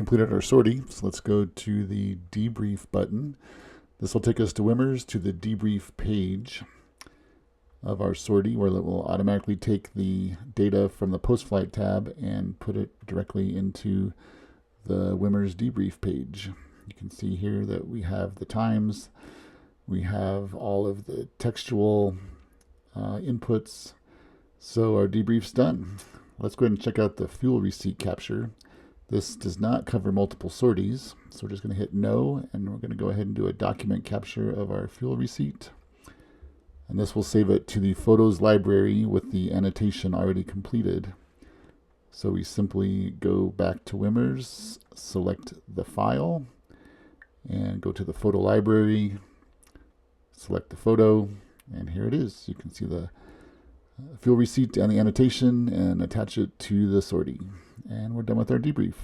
completed our sortie, so let's go to the Debrief button. This will take us to Wimmers to the Debrief page of our sortie, where it will automatically take the data from the post-flight tab and put it directly into the Wimmers Debrief page. You can see here that we have the times, we have all of the textual inputs, so our debrief's done. Let's go ahead and check out the fuel receipt capture. This does not cover multiple sorties, so we're just going to hit no, and we're going to go ahead and do a document capture of our fuel receipt. And this will save it to the photos library with the annotation already completed. So we simply go back to Wimmers, select the file, and go to the photo library, select the photo, and here it is. You can see the fuel receipt and the annotation and attach it to the sortie. And we're done with our debrief.